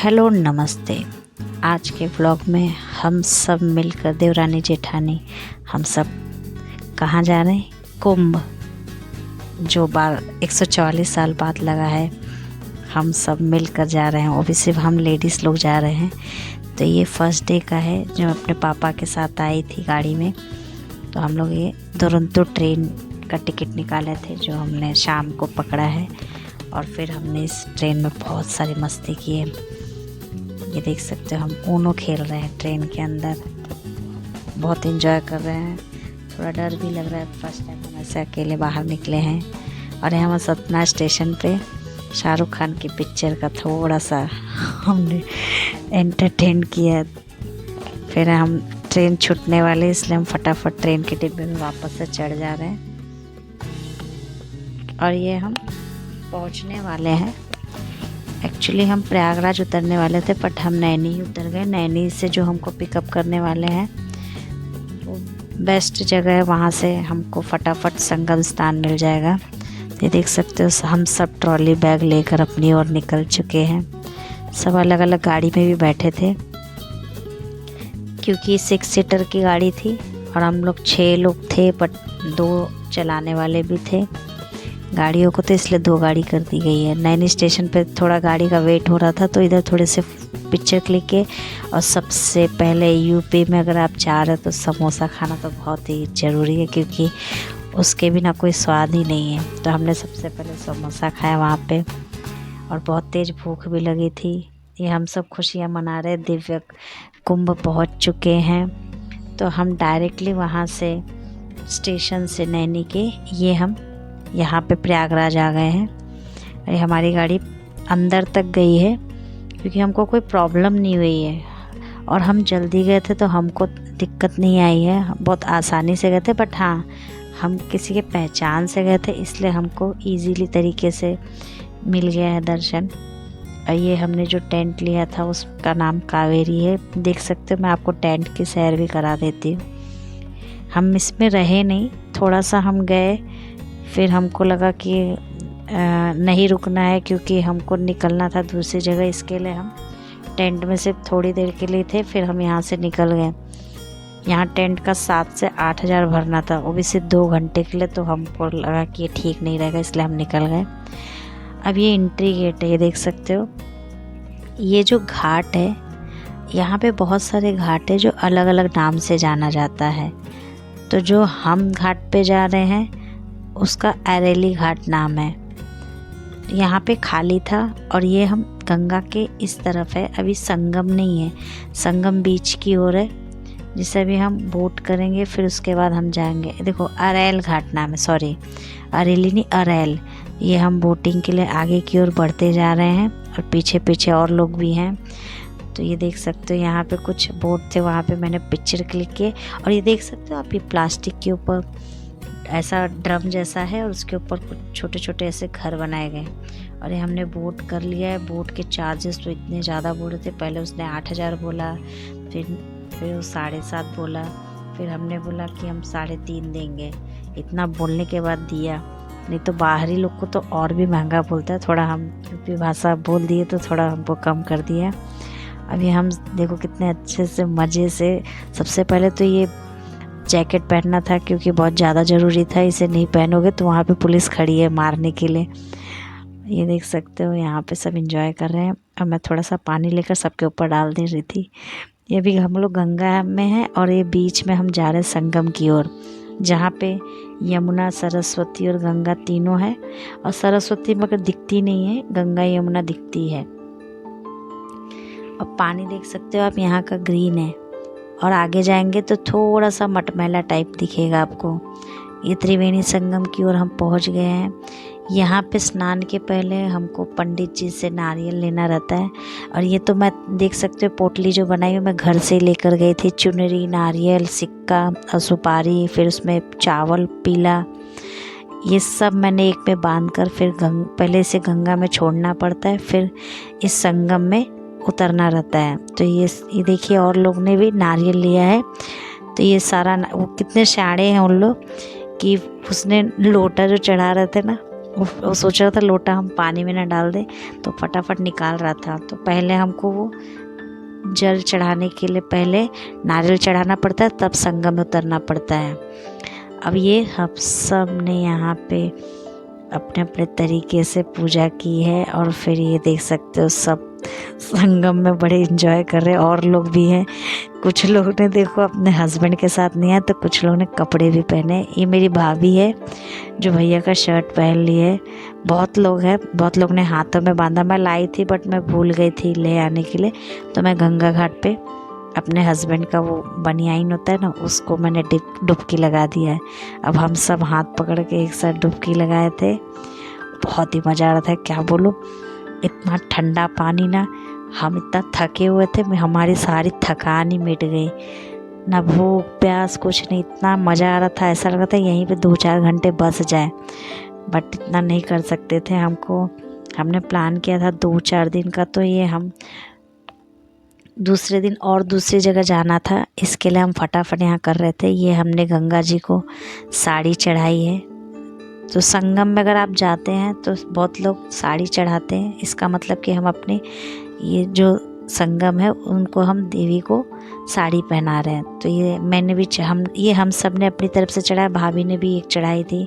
Hello नमस्ते। आज के व्लॉग में हम सब मिलकर देवरानी जेठानी हम सब कहाँ जा रहे हैं? कुंभ, जो 144 साल बाद लगा है। हम सब मिलकर जा रहे हैं, वो भी सिर्फ हम लेडीज़ लोग जा रहे हैं। तो ये फर्स्ट डे का है, जो अपने पापा के साथ आई थी गाड़ी में। तो हम लोग ये दुरंतो ट्रेन का टिकट निकाले थे, जो हमने शाम को पकड़ा है। और फिर हमने इस ट्रेन में बहुत सारी मस्ती की है। ये देख सकते हो, हम ऊनो खेल रहे हैं ट्रेन के अंदर, बहुत एंजॉय कर रहे हैं। थोड़ा डर भी लग रहा है, फर्स्ट टाइम हम ऐसे अकेले बाहर निकले हैं। और यहाँ सतना स्टेशन पे शाहरुख खान की पिक्चर का थोड़ा सा हमने एंटरटेन किया। फिर हम ट्रेन छूटने वाले, इसलिए हम फटाफट ट्रेन के डिब्बे में वापस से चढ़ जा रहे हैं। और ये हम पहुंचने वाले हैं। एक्चुअली हम प्रयागराज उतरने वाले थे, बट हम नैनी उतर गए। नैनी से जो हमको पिकअप करने वाले हैं, वो बेस्ट जगह है, वहाँ से हमको फटाफट संगम स्थान मिल जाएगा। ये देख सकते हो, हम सब ट्रॉली बैग लेकर अपनी ओर निकल चुके हैं। सब अलग अलग गाड़ी में भी बैठे थे, क्योंकि 6 सीटर की गाड़ी थी और हम लोग 6 लोग थे, बट 2 चलाने वाले भी थे गाड़ियों को, तो इसलिए 2 गाड़ी कर दी गई है। नैनी स्टेशन पे थोड़ा गाड़ी का वेट हो रहा था, तो इधर थोड़े से पिक्चर क्लिक किए। और सबसे पहले यूपी में अगर आप जा रहे हो तो समोसा खाना तो बहुत ही ज़रूरी है, क्योंकि उसके बिना कोई स्वाद ही नहीं है। तो हमने सबसे पहले समोसा खाया वहाँ पे, और बहुत तेज़ भूख भी लगी थी। ये हम सब खुशियाँ मना रहे। दिव्य कुंभ पहुँच चुके हैं, तो हम डायरेक्टली वहाँ से स्टेशन से नैनी के ये हम यहाँ पे प्रयागराज आ गए हैं। अरे हमारी गाड़ी अंदर तक गई है, क्योंकि हमको कोई प्रॉब्लम नहीं हुई है। और हम जल्दी गए थे, तो हमको दिक्कत नहीं आई है, बहुत आसानी से गए थे। बट हाँ, हम किसी के पहचान से गए थे, इसलिए हमको इजीली तरीके से मिल गया है दर्शन। और ये हमने जो टेंट लिया था, उसका नाम कावेरी है। देख सकते हो, मैं आपको टेंट की सैर भी करा देती हूँ। हम इसमें रहे नहीं, थोड़ा सा हम गए, फिर हमको लगा कि नहीं रुकना है, क्योंकि हमको निकलना था दूसरी जगह। इसके लिए हम टेंट में सिर्फ थोड़ी देर के लिए थे, फिर हम यहाँ से निकल गए। यहाँ टेंट का 7 से 8 हज़ार भरना था, वो भी सिर्फ 2 घंटे के लिए। तो हमको लगा कि ये ठीक नहीं रहेगा, इसलिए हम निकल गए। अब ये एंट्री गेट है, ये देख सकते हो। ये जो घाट है, यहाँ पे बहुत सारे घाट है जो अलग अलग नाम से जाना जाता है। तो जो हम घाट पे जा रहे हैं, उसका अरेली घाट नाम है। यहाँ पे खाली था, और ये हम गंगा के इस तरफ है। अभी संगम नहीं है, संगम बीच की ओर है, जिसे भी हम बोट करेंगे, फिर उसके बाद हम जाएंगे। देखो, अरेल घाट नाम है, सॉरी अरेली नहीं, अरेल। ये हम बोटिंग के लिए आगे की ओर बढ़ते जा रहे हैं, और पीछे पीछे और लोग भी हैं। तो ये देख सकते हो, यहाँ पे कुछ बोट थे, वहाँ पे मैंने पिक्चर क्लिक किए। और ये देख सकते हो आप, ये प्लास्टिक के ऊपर ऐसा ड्रम जैसा है, और उसके ऊपर कुछ छोटे छोटे ऐसे घर बनाए गए। और ये हमने बोट कर लिया है। बोट के चार्जेस तो इतने ज़्यादा बोल रहे थे। पहले उसने 8,000 बोला, फिर वो 7.5 बोला, फिर हमने बोला कि हम 3.5 देंगे। इतना बोलने के बाद दिया, नहीं तो बाहरी लोग को तो और भी महंगा बोलता है। थोड़ा हम यूपी भाषा बोल दिए, तो थोड़ा हमको कम कर दिया। अभी हम देखो कितने अच्छे से मज़े से। सबसे पहले तो ये जैकेट पहनना था, क्योंकि बहुत ज़्यादा ज़रूरी था। इसे नहीं पहनोगे तो वहाँ पे पुलिस खड़ी है मारने के लिए। ये देख सकते हो, यहाँ पे सब एंजॉय कर रहे हैं। और मैं थोड़ा सा पानी लेकर सबके ऊपर डाल दे रही थी। ये भी हम लोग गंगा में हैं, और ये बीच में हम जा रहे हैं संगम की ओर, जहाँ पे यमुना, सरस्वती और गंगा तीनों है। और सरस्वती मगर दिखती नहीं है, गंगा यमुना दिखती है। और पानी देख सकते हो आप, यहाँ का ग्रीन है। और आगे जाएंगे तो थोड़ा सा मटमैला टाइप दिखेगा आपको। ये त्रिवेणी संगम की ओर हम पहुंच गए हैं। यहाँ पे स्नान के पहले हमको पंडित जी से नारियल लेना रहता है। और ये तो मैं देख सकते हो, पोटली जो बनाई हुई मैं घर से लेकर गई थी। चुनरी, नारियल, सिक्का और सुपारी, फिर उसमें चावल पीला, ये सब मैंने एक में बांध कर फिर पहले से गंगा में छोड़ना पड़ता है, फिर इस संगम में उतरना रहता है। तो ये देखिए, और लोग ने भी नारियल लिया है। तो ये सारा वो कितने शाणे हैं उन लोग, कि उसने लोटा जो चढ़ा रहे थे ना, वो सोच रहा था लोटा हम पानी में ना डाल दें, तो फटाफट निकाल रहा था। तो पहले हमको वो जल चढ़ाने के लिए पहले नारियल चढ़ाना पड़ता है, तब संगम में उतरना पड़ता है। अब ये हम सब ने यहाँ पे अपने अपने तरीके से पूजा की है, और फिर ये देख सकते हो सब संगम में बड़े एंजॉय कर रहे हैं। और लोग भी हैं, कुछ लोग ने देखो अपने हस्बैंड के साथ नहीं है, तो कुछ लोग ने कपड़े भी पहने। ये मेरी भाभी है जो भैया का शर्ट पहन ली है। बहुत लोग हैं, बहुत लोग ने हाथों में बांधा। मैं लाई थी बट मैं भूल गई थी ले आने के लिए, तो मैं गंगा घाट पे अपने हस्बैंड का वो बनियाइन होता है ना, उसको मैंने डुबकी लगा दिया है। अब हम सब हाथ पकड़ के एक साथ डुबकी लगाए थे। बहुत ही मज़ा आ रहा था, क्या बोलूँ। इतना ठंडा पानी ना, हम इतना थके हुए थे, हमारी सारी थकान ही मिट गई, ना भूख प्यास कुछ नहीं। इतना मज़ा आ रहा था, ऐसा लग रहा था यहीं पे 2-4 घंटे बस जाए, बट इतना नहीं कर सकते थे। हमने प्लान किया था 2-4 दिन का, तो ये हम दूसरे दिन और दूसरी जगह जाना था, इसके लिए हम फटाफट यहाँ कर रहे थे। ये हमने गंगा जी को साड़ी चढ़ाई है। तो संगम में अगर आप जाते हैं तो बहुत लोग साड़ी चढ़ाते हैं, इसका मतलब कि हम अपने ये जो संगम है उनको हम देवी को साड़ी पहना रहे हैं। तो ये मैंने भी हम सब ने अपनी तरफ से चढ़ाया, भाभी ने भी एक चढ़ाई थी,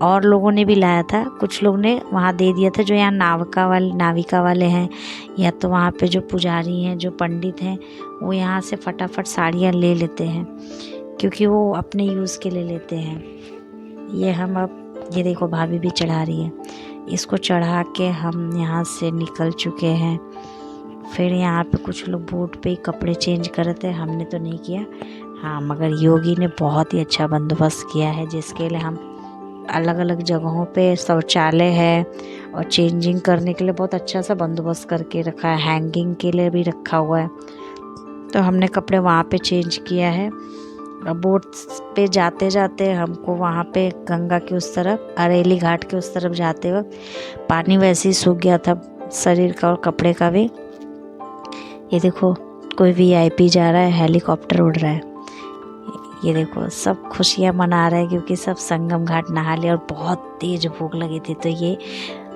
और लोगों ने भी लाया था। कुछ लोग ने वहाँ दे दिया था, जो यहाँ नाविका वाले हैं, या तो वहाँ पे जो पुजारी हैं, जो पंडित हैं, वो यहाँ से फटाफट साड़ियाँ ले लेते हैं, क्योंकि वो अपने यूज़ के लिए लेते हैं। ये देखो भाभी भी चढ़ा रही है। इसको चढ़ा के हम यहाँ से निकल चुके हैं। फिर यहाँ पे कुछ लोग बोट पे ही कपड़े चेंज कर रहे थे, हमने तो नहीं किया। हाँ, मगर योगी ने बहुत ही अच्छा बंदोबस्त किया है, जिसके लिए हम अलग अलग जगहों पे शौचालय है, और चेंजिंग करने के लिए बहुत अच्छा सा बंदोबस्त करके रखा है। हैंगिंग के लिए भी रखा हुआ है, तो हमने कपड़े वहाँ पे चेंज किया है। बोट पे जाते जाते हमको वहाँ पे गंगा के उस तरफ, अरेली घाट के उस तरफ जाते वक्त पानी वैसे ही सूख गया था, शरीर का और कपड़े का भी। ये देखो कोई वीआईपी जा रहा है, हेलीकॉप्टर उड़ रहा है। ये देखो सब खुशियाँ मना रहे हैं, क्योंकि सब संगम घाट नहा लिया, और बहुत तेज़ भूख लगी थी। तो ये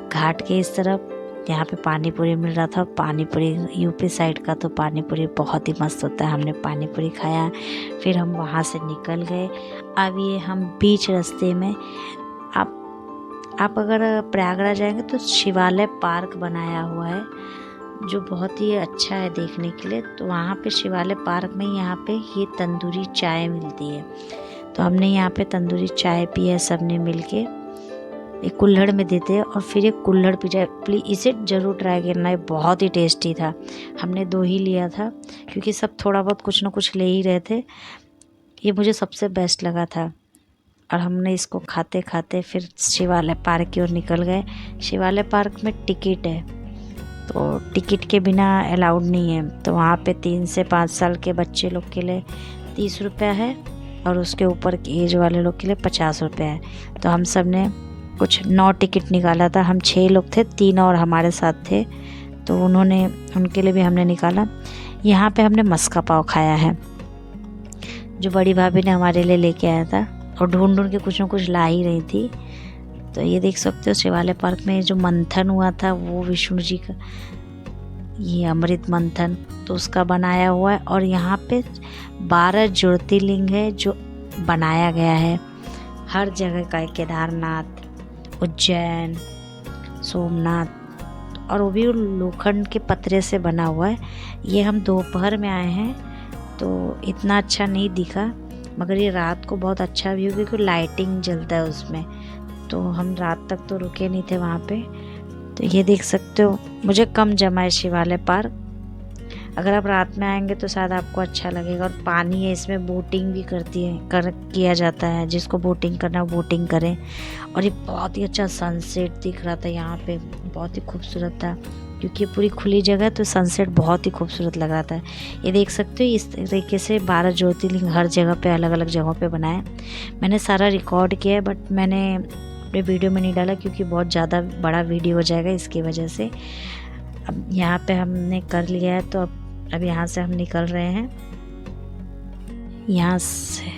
घाट के इस तरफ यहाँ पे पानी पूरी मिल रहा था। पानी पूरी यूपी साइड का तो पानी पूरी बहुत ही मस्त होता है। हमने पानी पूरी खाया, फिर हम वहाँ से निकल गए। अब ये हम बीच रास्ते में, आप अगर प्रयागराज जाएंगे तो शिवालय पार्क बनाया हुआ है, जो बहुत ही अच्छा है देखने के लिए। तो वहाँ पे शिवालय पार्क में यहाँ पे ये तंदूरी चाय मिलती है, तो हमने यहाँ पे तंदूरी चाय पी है सब ने मिल के। एक कुल्हड़ में देते हैं, और फिर एक कुल्हड़ पी जाए, प्लीज़ इसे ज़रूर ट्राई करना, ये बहुत ही टेस्टी था। हमने 2 ही लिया था, क्योंकि सब थोड़ा बहुत कुछ ना कुछ ले ही रहे थे। ये मुझे सबसे बेस्ट लगा था, और हमने इसको खाते खाते फिर शिवालय पार्क की ओर निकल गए। शिवालय पार्क में टिकट है, तो टिकट के बिना अलाउड नहीं है। तो वहाँ पे 3 से 5 साल के बच्चे लोग के लिए 30 रुपया है, और उसके ऊपर की एज वाले लोग के लिए 50 रुपया है। तो हम सब ने कुछ 9 टिकट निकाला था। हम 6 लोग थे, 3 और हमारे साथ थे, तो उनके लिए भी हमने निकाला। यहाँ पे हमने मस्का पाव खाया है, जो बड़ी भाभी ने हमारे लिए लेके आया था, और ढूंढ के कुछ ना कुछ ला ही रही थी। तो ये देख सकते हो शिवालय पार्क में जो मंथन हुआ था, वो विष्णु जी का, ये अमृत मंथन, तो उसका बनाया हुआ है। और यहाँ पे 12 ज्योतिर्लिंग है जो बनाया गया है हर जगह का, केदारनाथ, उज्जैन, सोमनाथ, और वो भी लोखंड के पतरे से बना हुआ है। ये हम दोपहर में आए हैं, तो इतना अच्छा नहीं दिखा, मगर ये रात को बहुत अच्छा व्यू, क्योंकि लाइटिंग जलता है उसमें। तो हम रात तक तो रुके नहीं थे वहाँ पे। तो ये देख सकते हो, मुझे कम जमा है शिवालय पार्क। अगर आप रात में आएंगे तो शायद आपको अच्छा लगेगा। और पानी है, इसमें बोटिंग भी किया जाता है। जिसको बोटिंग करना है बोटिंग करें। और ये बहुत ही अच्छा सनसेट दिख रहा था यहाँ पे, बहुत ही खूबसूरत था, क्योंकि ये पूरी खुली जगह, तो सनसेट बहुत ही खूबसूरत लग रहा था। ये देख सकते हो, इस तरीके से 12 ज्योतिर्लिंग हर जगह पे, अलग अलग जगहों पे बनाए। मैंने सारा रिकॉर्ड किया है, बट मैंने अपने वीडियो में नहीं डाला, क्योंकि बहुत ज़्यादा बड़ा वीडियो हो जाएगा इसकी वजह से। अब यहाँ पे हमने कर लिया है, तो अब यहाँ से हम निकल रहे हैं। यहाँ से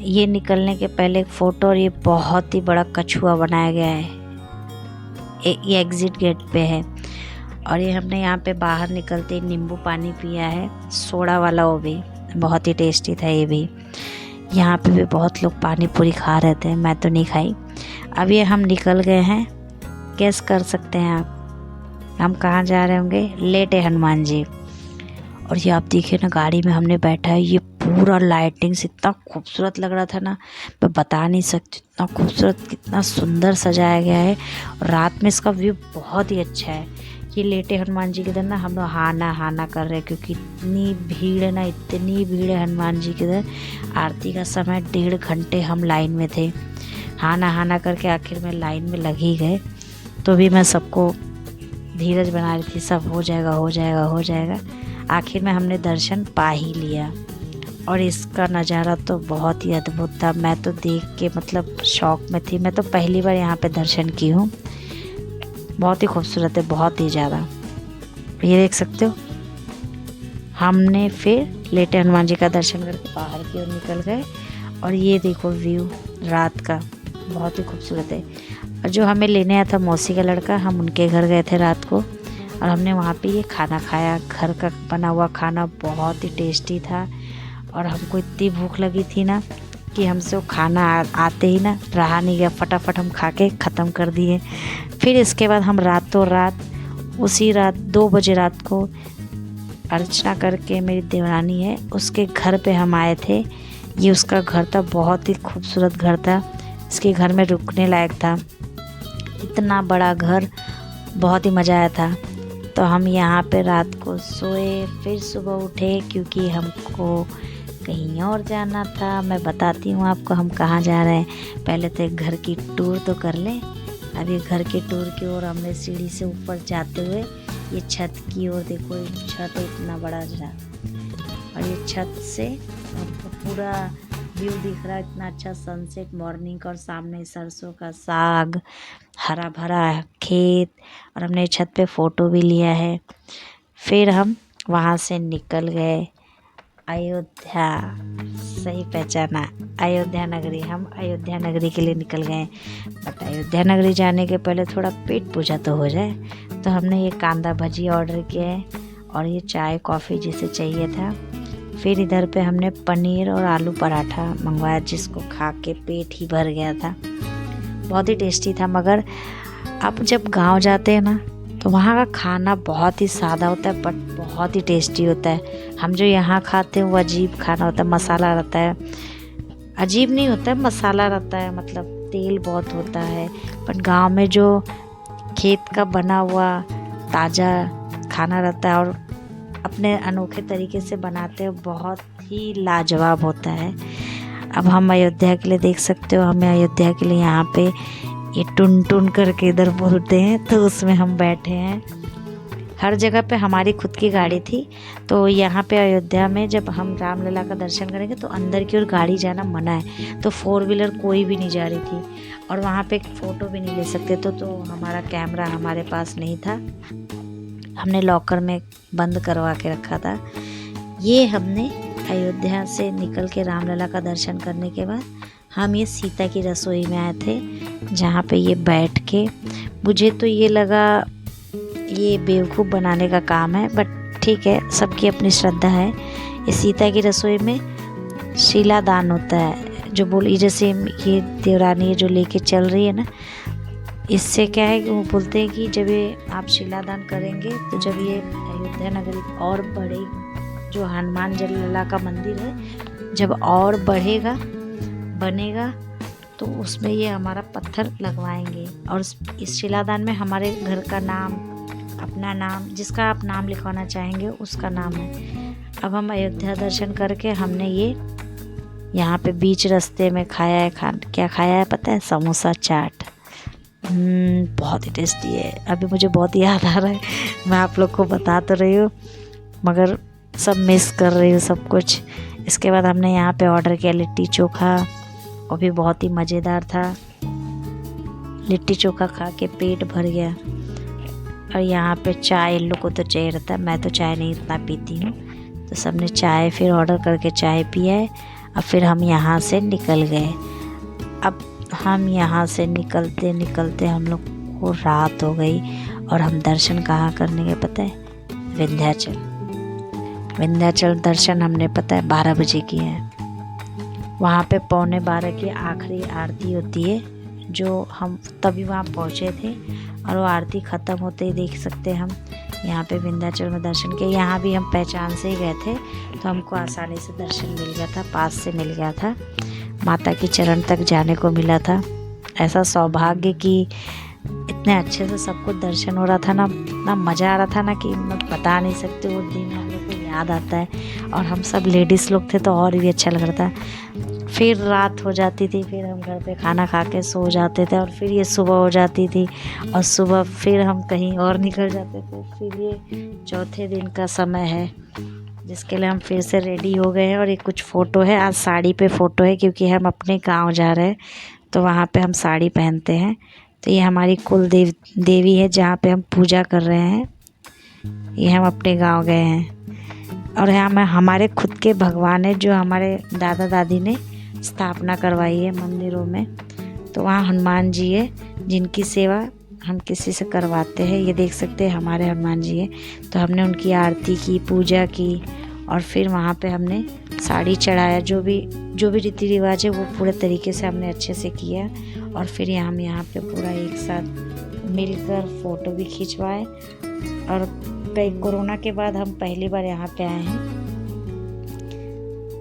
ये निकलने के पहले एक फ़ोटो, और ये बहुत ही बड़ा कछुआ बनाया गया है। ये एग्ज़िट गेट पे है। और ये हमने यहाँ पे बाहर निकलते ही नींबू पानी पिया है, सोडा वाला, वो भी बहुत ही टेस्टी था। ये भी यहाँ पे भी बहुत लोग पानी पूरी खा रहे थे, मैं तो नहीं खाई। अब ये हम निकल गए हैं, गेस कर सकते हैं आप हम कहाँ जा रहे होंगे? लेटे हनुमान जी। और ये आप देखिए ना, गाड़ी में हमने बैठा है, ये पूरा लाइटिंग से इतना खूबसूरत लग रहा था ना, मैं बता नहीं सकती। इतना खूबसूरत, कितना सुंदर सजाया गया है। और रात में इसका व्यू बहुत ही अच्छा है। ये लेटे हनुमान जी के इधर ना हम लोग हाना कर रहे हैं, क्योंकि इतनी भीड़ है ना, इतनी भीड़ है हनुमान जी के इधर। आरती का समय 1.5 घंटे हम लाइन में थे। हाना करके आखिर में लाइन में लग ही गए। तो भी मैं सबको धीरज बना रही थी, सब हो जाएगा। आखिर में हमने दर्शन पा ही लिया। और इसका नज़ारा तो बहुत ही अद्भुत था। मैं तो देख के मतलब शौक में थी। मैं तो पहली बार यहाँ पे दर्शन की हूँ। बहुत ही खूबसूरत है, बहुत ही ज़्यादा। ये देख सकते हो। हमने फिर लेटे हनुमान जी का दर्शन करके बाहर की ओर निकल गए। और ये देखो व्यू रात का, बहुत ही खूबसूरत है। और जो हमें लेने आया था मौसी का लड़का, हम उनके घर गए थे रात को। और हमने वहाँ पे ये खाना खाया, घर का बना हुआ खाना, बहुत ही टेस्टी था। और हमको इतनी भूख लगी थी ना कि हमसे वो खाना आते ही ना रहा नहीं गया, फटाफट हम खा के ख़त्म कर दिए। फिर इसके बाद हम रातों रात, उसी रात 2 बजे रात को अर्चना करके, मेरी देवरानी है उसके घर पे हम आए थे। ये उसका घर था, बहुत ही खूबसूरत घर था। इसके घर में रुकने लायक था, इतना बड़ा घर, बहुत ही मज़ा आया था। तो हम यहाँ पे रात को सोए, फिर सुबह उठे क्योंकि हमको कहीं और जाना था। मैं बताती हूँ आपको हम कहाँ जा रहे हैं। पहले तो घर की टूर तो कर लें। अभी घर के टूर की ओर हमने सीढ़ी से ऊपर जाते हुए ये छत की ओर देखो, ये छत इतना बड़ा जा, और ये छत से आपको पूरा व्यू दिख रहा है, इतना अच्छा सनसेट मॉर्निंग का। और सामने सरसों का साग, हरा भरा खेत। और हमने छत पे फ़ोटो भी लिया है। फिर हम वहाँ से निकल गए अयोध्या। सही पहचाना, अयोध्या नगरी। हम अयोध्या नगरी के लिए निकल गए। बट अयोध्या नगरी जाने के पहले थोड़ा पेट पूजा तो हो जाए। तो हमने ये कांदा भजी ऑर्डर किया है, और ये चाय कॉफ़ी जिसे चाहिए था। फिर इधर पे हमने पनीर और आलू पराठा मंगवाया, जिसको खा के पेट ही भर गया था। बहुत ही टेस्टी था। मगर आप जब गांव जाते हैं ना, तो वहाँ का खाना बहुत ही सादा होता है, बट बहुत ही टेस्टी होता है। हम जो यहाँ खाते हैं वो अजीब खाना होता है, मसाला रहता है। अजीब नहीं होता है, मसाला रहता है, मतलब तेल बहुत होता है। बट गांव में जो खेत का बना हुआ ताज़ा खाना रहता है और अपने अनोखे तरीके से बनाते हैं, बहुत ही लाजवाब होता है। अब हम अयोध्या के लिए देख सकते हो, हमें अयोध्या के लिए यहाँ पे ये टुन करके इधर बोलते हैं, तो उसमें हम बैठे हैं। हर जगह पे हमारी खुद की गाड़ी थी। तो यहाँ पे अयोध्या में जब हम रामलला का दर्शन करेंगे तो अंदर की ओर गाड़ी जाना मना है। तो 4 व्हीलर कोई भी नहीं जा रही थी, और वहाँ पे फ़ोटो भी नहीं ले सकते। तो हमारा कैमरा हमारे पास नहीं था, हमने लॉकर में बंद करवा के रखा था। ये हमने अयोध्या से निकल के रामलला का दर्शन करने के बाद हम ये सीता की रसोई में आए थे, जहाँ पे ये बैठ के, मुझे तो ये लगा ये बेवकूफ़ बनाने का काम है, बट ठीक है, सबकी अपनी श्रद्धा है। ये सीता की रसोई में शिलादान होता है, जो बोली जैसे ये देवरानी जो लेके चल रही है ना, इससे क्या है कि वो बोलते हैं कि जब ये आप शिलादान करेंगे तो जब ये अयोध्या नगरी और बढ़े, जो हनुमान लला का मंदिर है, जब और बढ़ेगा बनेगा तो उसमें ये हमारा पत्थर लगवाएंगे। और इस शिलादान में हमारे घर का नाम, अपना नाम, जिसका आप नाम लिखवाना चाहेंगे उसका नाम है। अब हम अयोध्या दर्शन करके हमने ये यहाँ पे बीच रास्ते में खाया है। क्या खाया है पता है? समोसा चाट। बहुत ही टेस्टी है। अभी मुझे बहुत याद आ रहा है, मैं आप लोग को बता तो रही हूँ मगर सब मिस कर रही हूँ सब कुछ। इसके बाद हमने यहाँ पे ऑर्डर किया लिट्टी चोखा, वो भी बहुत ही मज़ेदार था। लिट्टी चोखा खा के पेट भर गया। और यहाँ पे चाय, इन लोग को तो चाहिए रहता है, मैं तो चाय नहीं इतना पीती हूँ, तो सबने चाय फिर ऑर्डर करके चाय पिया है। अब फिर हम यहाँ से निकल गए। अब हम यहाँ से निकलते निकलते हम लोग को रात हो गई और हम दर्शन कहाँ करने गए पता है? विंध्याचल। विंध्याचल दर्शन हमने पता है 12 बजे किए हैं। वहाँ पे 11:15 की आखिरी आरती होती है, जो हम तभी वहाँ पहुँचे थे और वो आरती ख़त्म होते ही देख सकते हैं हम यहाँ पे विंध्याचल में दर्शन किए। यहाँ भी हम पहचान से ही गए थे तो हमको आसानी से दर्शन मिल गया था, पास से मिल गया था, माता के चरण तक जाने को मिला था। ऐसा सौभाग्य कि इतने अच्छे से सबको दर्शन हो रहा था ना मज़ा आ रहा था ना कि मैं बता नहीं सकती। वो दिन हम लोग को याद आता है और हम सब लेडीज़ लोग थे तो और भी अच्छा लग रहा था। फिर रात हो जाती थी, फिर हम घर पे खाना खा के सो जाते थे और फिर ये सुबह हो जाती थी और सुबह फिर हम कहीं और निकल जाते थे। फिर ये चौथे दिन का समय है जिसके लिए हम फिर से रेडी हो गए हैं। और ये कुछ फ़ोटो है, आज साड़ी पे फ़ोटो है क्योंकि हम अपने गांव जा रहे हैं तो वहाँ पे हम साड़ी पहनते हैं। तो ये हमारी कुल देवी है जहाँ पे हम पूजा कर रहे हैं। ये हम अपने गांव गए हैं और यहाँ में हमारे खुद के भगवान है जो हमारे दादा दादी ने स्थापना करवाई है मंदिरों में। तो वहाँ हनुमान जी है जिनकी सेवा हम किसी से करवाते हैं। ये देख सकते हैं हमारे हनुमान जी है, तो हमने उनकी आरती की, पूजा की और फिर वहाँ पे हमने साड़ी चढ़ाया। जो भी रीति रिवाज है वो पूरे तरीके से हमने अच्छे से किया और फिर हम यहाँ पे पूरा एक साथ मिलकर फ़ोटो भी खिंचवाए। और कई कोरोना के बाद हम पहली बार यहाँ पे आए हैं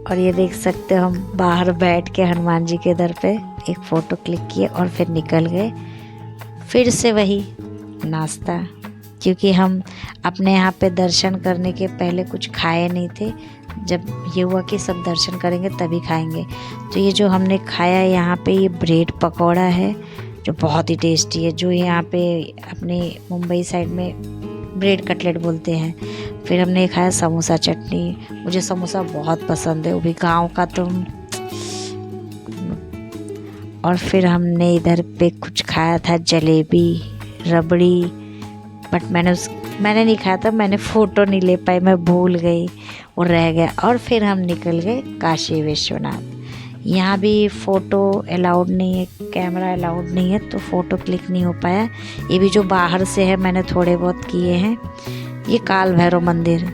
और ये देख सकते हो हम बाहर बैठ के हनुमान जी के दर पे एक फ़ोटो क्लिक किए और फिर निकल गए। फिर से वही नाश्ता, क्योंकि हम अपने यहाँ पे दर्शन करने के पहले कुछ खाए नहीं थे। जब ये हुआ कि सब दर्शन करेंगे तभी खाएंगे। तो ये जो हमने खाया यहाँ पे ये ब्रेड पकौड़ा है जो बहुत ही टेस्टी है, जो यहाँ पे अपने मुंबई साइड में ब्रेड कटलेट बोलते हैं। फिर हमने खाया समोसा चटनी, मुझे समोसा बहुत पसंद है, वो भी गाँव का। तो और फिर हमने इधर पे कुछ खाया था जलेबी, रबड़ी, बट मैंने नहीं खाया था, मैंने फ़ोटो नहीं ले पाई, मैं भूल गई और रह गया। और फिर हम निकल गए काशी विश्वनाथ। यहाँ भी फ़ोटो अलाउड नहीं है, कैमरा अलाउड नहीं है, तो फ़ोटो क्लिक नहीं हो पाया। ये भी जो बाहर से है मैंने थोड़े बहुत किए हैं। ये काल भैरव मंदिर।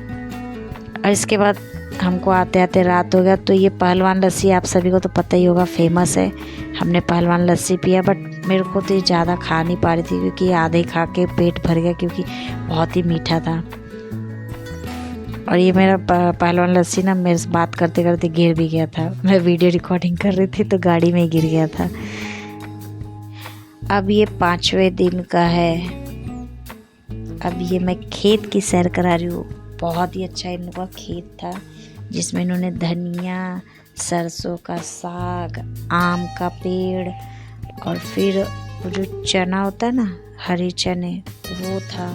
और इसके बाद हमको आते आते रात हो गया। तो ये पहलवान लस्सी आप सभी को तो पता ही होगा, फेमस है। हमने पहलवान लस्सी पिया, बट मेरे को तो ज़्यादा खा नहीं पा रही थी क्योंकि आधे खा के पेट भर गया क्योंकि बहुत ही मीठा था। और ये मेरा पहलवान लस्सी ना मेरे से बात करते करते गिर भी गया था। मैं वीडियो रिकॉर्डिंग कर रही थी तो गाड़ी में ही गिर गया था। अब ये 5वें दिन का है। अब ये मैं खेत की सैर करा रही हूँ। बहुत ही अच्छा इन लोगों का खेत था जिसमें इन्होंने धनिया, सरसों का साग, आम का पेड़ और फिर वो जो चना होता है ना, हरे चने, वो था।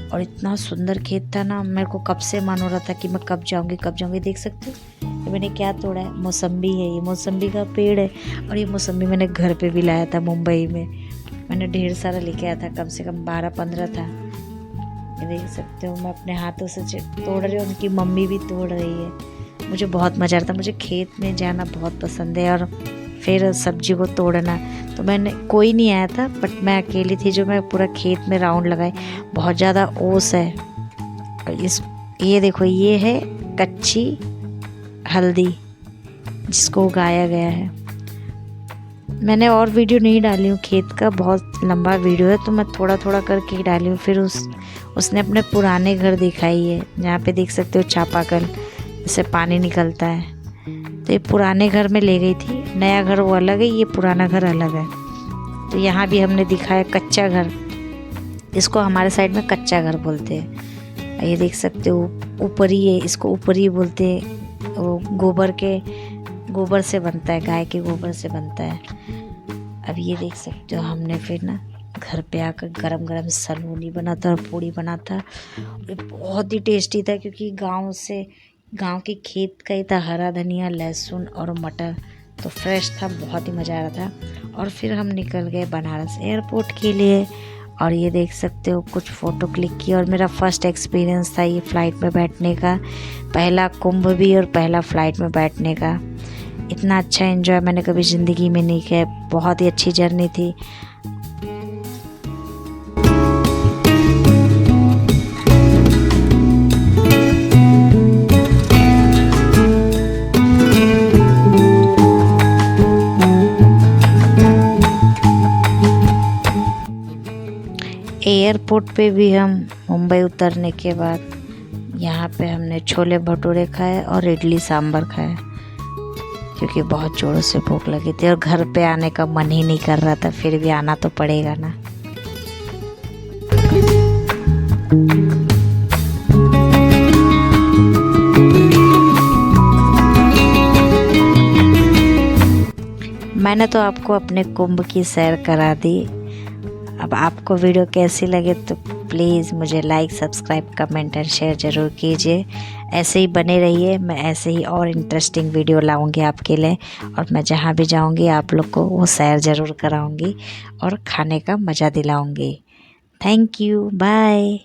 और इतना सुंदर खेत था ना, मेरे को कब से मन हो रहा था कि मैं कब जाऊंगी। देख सकते हो ये मैंने क्या तोड़ा है, मौसम्बी है। ये मौसम्बी का पेड़ है और ये मौसम्बी मैंने घर पे भी लाया था मुंबई में। मैंने ढेर सारा लेके आया था, कम से कम 12-15 था। ये देख सकते हो मैं अपने हाथों से तोड़ रही हूँ, उनकी मम्मी भी तोड़ रही है। मुझे बहुत मज़ा आता था, मुझे खेत में जाना बहुत पसंद है और फिर सब्जी को तोड़ना। तो मैंने कोई नहीं आया था बट मैं अकेली थी जो मैं पूरा खेत में राउंड लगाई। बहुत ज़्यादा ओस है। ये देखो, ये है कच्ची हल्दी जिसको उगाया गया है। मैंने और वीडियो नहीं डाली हूँ खेत का, बहुत लंबा वीडियो है तो मैं थोड़ा थोड़ा करके ही डाली हूँ। फिर उसने अपने पुराने घर दिखाई है जहाँ पे देख सकते हो चापाकल से पानी निकलता है। तो ये पुराने घर में ले गई थी, नया घर वो अलग है, ये पुराना घर अलग है। तो यहाँ भी हमने दिखाया कच्चा घर, इसको हमारे साइड में कच्चा घर बोलते हैं। ये देख सकते हो ऊपरी है, इसको ऊपरी बोलते हैं। वो गोबर से बनता है, गाय के गोबर से बनता है। अब ये देख सकते हो हमने फिर ना घर पे आकर गरम गरम सलोनी बना था और पूड़ी बना था। ये बहुत ही टेस्टी था क्योंकि गांव के खेत का ही था। हरा धनिया, लहसुन और मटर तो फ्रेश था, बहुत ही मज़ा आ रहा था। और फिर हम निकल गए बनारस एयरपोर्ट के लिए। और ये देख सकते हो कुछ फ़ोटो क्लिक किया। और मेरा फर्स्ट एक्सपीरियंस था ये फ़्लाइट में बैठने का, पहला कुंभ भी और पहला फ़्लाइट में बैठने का। इतना अच्छा एंजॉय मैंने कभी ज़िंदगी में नहीं किया। बहुत ही अच्छी जर्नी थी। एयरपोर्ट पे भी हम मुंबई उतरने के बाद यहाँ पे हमने छोले भटूरे खाए और इडली सांभर खाए, क्योंकि बहुत ज़ोरों से भूख लगी थी और घर पे आने का मन ही नहीं कर रहा था, फिर भी आना तो पड़ेगा ना। मैंने तो आपको अपने कुंभ की सैर करा दी। अब आपको वीडियो कैसी लगे तो प्लीज़ मुझे like, subscribe, comment and share ज़रूर कीजिए। ऐसे ही बने रहिए, मैं ऐसे ही और इंटरेस्टिंग वीडियो लाऊंगी आपके लिए, और मैं जहाँ भी जाऊंगी आप लोग को वो सैर ज़रूर कराऊंगी और खाने का मज़ा दिलाऊंगी। Thank you, bye.